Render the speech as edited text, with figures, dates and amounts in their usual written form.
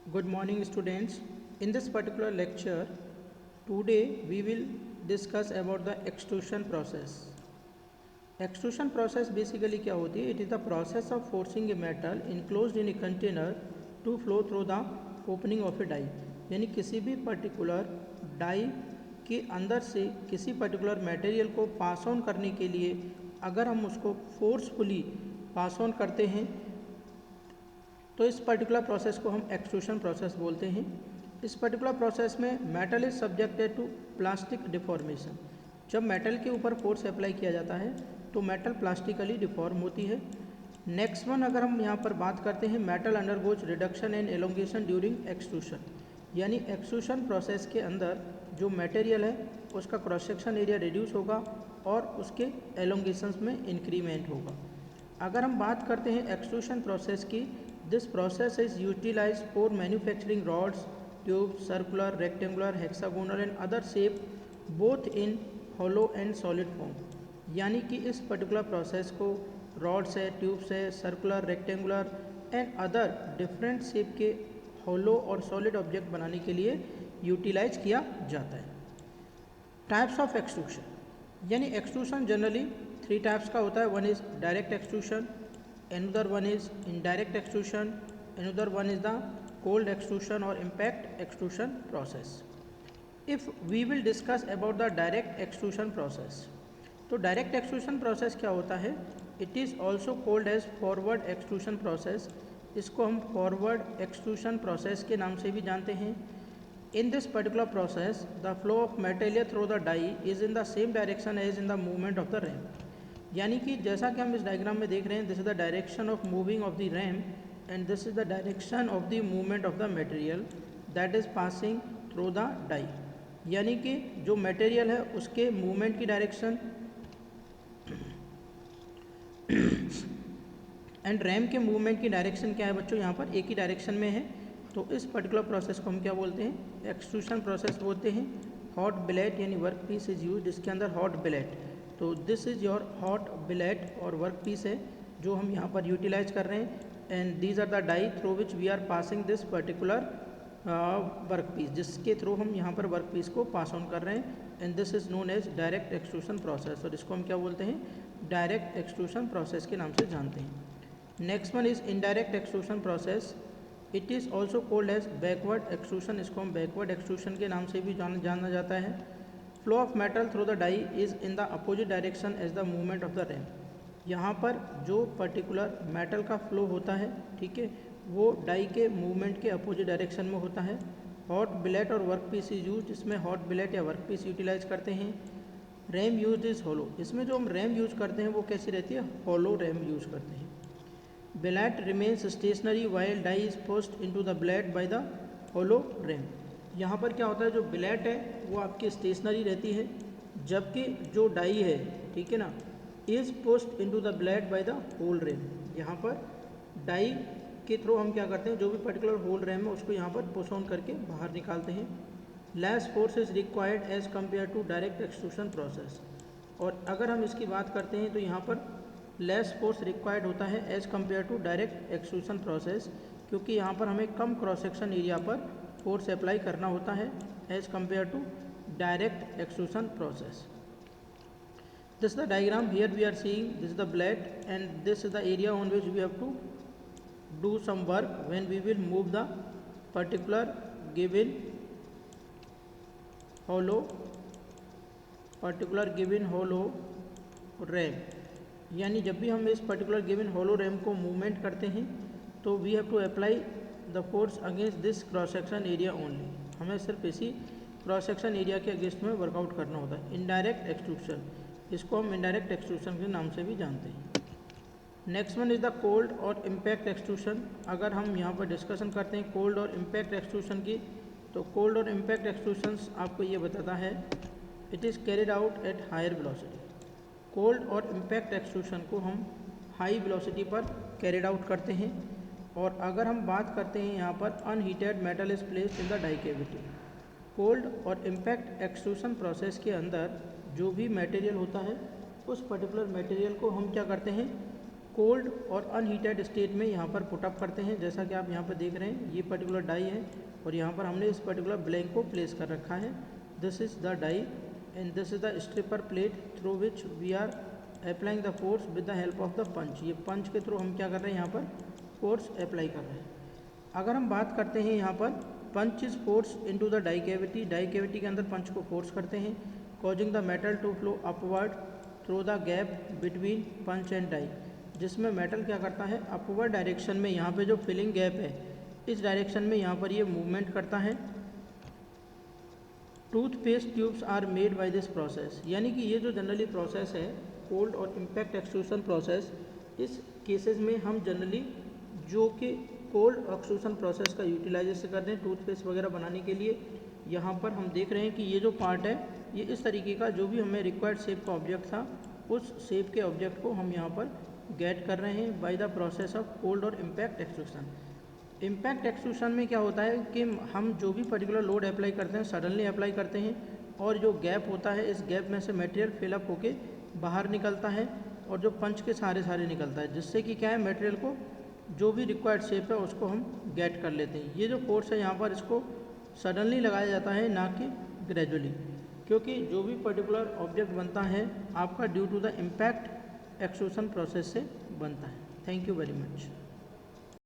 Good morning, students. In this particular lecture, today we will discuss about the extrusion process. Extrusion process basically क्या होती है? It is the process of forcing a metal enclosed in a container to flow through the opening of a die. यानी किसी भी particular die के अंदर से किसी पर्टिकुलर मटेरियल को पास ऑन करने के लिए अगर हम उसको फोर्सफुली पास ऑन करते हैं तो इस पर्टिकुलर प्रोसेस को हम एक्सट्रूशन प्रोसेस बोलते हैं। इस पर्टिकुलर प्रोसेस में metal is subjected to plastic deformation. जब मेटल के ऊपर फोर्स अप्लाई किया जाता है तो मेटल प्लास्टिकली डिफॉर्म होती है। नेक्स्ट वन अगर हम यहाँ पर बात करते हैं, metal undergoes reduction and elongation during extrusion. यानी एक्सट्रूशन प्रोसेस के अंदर जो मटेरियल है उसका क्रॉस सेक्शन एरिया रिड्यूस होगा और उसके एलोंगेशंस में इंक्रीमेंट होगा। अगर हम बात करते हैं एक्सट्रूशन प्रोसेस की, this process is utilized for manufacturing rods, tubes, circular, rectangular, hexagonal and other shape both in hollow and solid form। यानी कि इस पर्टिकुलर प्रोसेस को रॉड्स है, ट्यूब्स है, circular, rectangular and other different shape के होलो और solid object बनाने के लिए यूटिलाइज किया जाता है। टाइप्स ऑफ एक्सट्रूशन, यानी एक्सट्रूशन जनरली थ्री टाइप्स का होता है। One is direct extrusion, another one is indirect extrusion, another one is the cold extrusion or impact extrusion process। if we will discuss about the direct extrusion process, तो direct extrusion process क्या होता है? it is also called as forward extrusion process। इसको हम forward extrusion process के नाम से भी जानते हैं। in this particular process the flow of material through the die is in the same direction as in the movement of the ramp। यानी कि जैसा कि हम इस डायग्राम में देख रहे हैं, this is the direction of moving of the ram and this is the direction of the movement of the material that is passing through the die. यानी कि जो मटेरियल है उसके मूवमेंट की डायरेक्शन एंड रैम के movement की direction क्या है बच्चों? यहाँ पर एक ही डायरेक्शन में है। तो इस पर्टिकुलर प्रोसेस को हम क्या बोलते हैं? एक्सट्रूशन प्रोसेस बोलते हैं। हॉट बिलेट यानी वर्क पीस इज यूज, इसके अंदर हॉट बिलेट, तो this is your hot billet और वर्क पीस है जो हम यहाँ पर यूटिलाइज कर रहे हैं। And these are the die through which we are passing this particular work piece, जिसके थ्रू हम यहाँ पर वर्क पीस को पास ऑन कर रहे हैं। And this is known as direct extrusion process, और इसको हम क्या बोलते हैं? डायरेक्ट एक्सट्रूशन प्रोसेस के नाम से जानते हैं। Next one is indirect extrusion process. It is also called as backward extrusion. इसको हम बैकवर्ड एक्सट्रूशन के नाम से भी जाना जाता है। Flow of metal through the die is in the opposite direction as the movement of the ram. यहाँ पर जो पर्टिकुलर मेटल का फ्लो होता है, ठीक है, वो डाई के मूवमेंट के अपोजिट डायरेक्शन में होता है। हॉट बिलेट और वर्क पीस इज यूज, इसमें हॉट बिलेट या वर्क पीस यूटिलाइज करते हैं। रैम यूज इज़ होलो, इसमें जो हम रैम यूज करते हैं वो कैसी रहती है? होलो रैम यूज करते हैं। Billet remains stationary while die is post into the billet by the hollow ram. यहाँ पर क्या होता है? जो बिलेट है वो आपकी स्टेशनरी रहती है, जबकि जो डाई है, ठीक है ना, is post into the billet by the hole ram. यहाँ पर डाई के थ्रू हम क्या करते हैं? जो भी पर्टिकुलर होल रैम है उसको यहाँ पर पुश ऑन करके बाहर निकालते हैं। Less force is required as compare to direct extrusion process. और अगर हम इसकी बात करते हैं तो यहाँ पर लेस फोर्स रिक्वायर्ड होता है as compare to direct extrusion process, क्योंकि यहाँ पर हमें कम क्रॉस सेक्शन एरिया पर फोर्स अप्लाई करना होता है as compare to direct extrusion process. This is the diagram, here we are seeing this is the blade and this is the area on which we have to do some work when we will move the particular given hollow ram. यानी जब भी हम इस particular given hollow ram को movement करते हैं तो we have to apply the force against this cross section area only. हमें सिर्फ इसी क्रॉस सेक्शन एरिया के अगेंस्ट में वर्कआउट करना होता है। इनडायरेक्ट एक्सट्रूशन, इसको हम इनडायरेक्ट एक्सट्रूशन के नाम से भी जानते हैं। Next one is the cold और इम्पैक्ट एक्सट्रूशन। अगर हम यहाँ पर डिस्कशन करते हैं कोल्ड और इम्पैक्ट एक्सट्रूशन की, तो कोल्ड और इम्पैक्ट एक्सट्रूशंस आपको ये बताता है it is carried out at higher velocity. Cold और इम्पैक्ट एक्सट्रूशन को हम हाई वेलोसिटी पर कैरिड आउट करते हैं। और अगर हम बात करते हैं यहाँ पर unheated metal is placed in the die cavity. Cold और इम्पैक्ट एक्सट्रूशन प्रोसेस के अंदर जो भी मटेरियल होता है उस पर्टिकुलर मटेरियल को हम क्या करते हैं? कोल्ड और अनहीटेड स्टेट में यहाँ पर पुटअप करते हैं। जैसा कि आप यहाँ पर देख रहे हैं, ये पर्टिकुलर डाई है और यहाँ पर हमने इस पर्टिकुलर ब्लैंक को प्लेस कर रखा है। This is the die and this is the stripper plate through which we are applying the force with the help of the punch. ये पंच के थ्रू हम क्या कर रहे हैं, यहाँ पर फोर्स अप्लाई कर रहे हैं। अगर हम बात करते हैं यहाँ पर punch is force into the die cavity, die cavity के अंदर पंच को फोर्स करते हैं, causing the metal to flow upward through the gap between punch and die, जिसमें मेटल क्या करता है, अपवर्ड डायरेक्शन में, यहाँ पे जो फिलिंग गैप है इस डायरेक्शन में यहाँ पर ये मूवमेंट करता है। Toothpaste tubes are made by this process, यानी कि ये जो जनरली प्रोसेस है कोल्ड और इम्पैक्ट एक्सट्रूशन प्रोसेस, इस केसेस में हम जनरली जो कि कोल्ड एक्सट्रूशन प्रोसेस का यूटिलाइजेशन करते हैं टूथपेस्ट वगैरह बनाने के लिए। यहाँ पर हम देख रहे हैं कि ये जो पार्ट है ये इस तरीके का, जो भी हमें रिक्वायर्ड शेप का ऑब्जेक्ट था उस शेप के ऑब्जेक्ट को हम यहाँ पर गेट कर रहे हैं by the process of cold और इम्पैक्ट एक्सट्रूशन। इम्पैक्ट एक्सट्रूशन में क्या होता है कि हम जो भी पर्टिकुलर लोड अप्लाई करते हैं सडनली अप्लाई करते हैं और जो गैप होता है इस गैप में से मटेरियल फिलअप होके बाहर निकलता है और जो पंच के सहारे निकलता है, जिससे कि क्या है मटेरियल को जो भी रिक्वायर्ड शेप है उसको हम गेट कर लेते हैं। ये जो फोर्स है यहाँ पर इसको सडनली लगाया जाता है, ना कि ग्रेजुअली, क्योंकि जो भी पर्टिकुलर ऑब्जेक्ट बनता है आपका due to the impact extrusion process से बनता है। Thank you very much.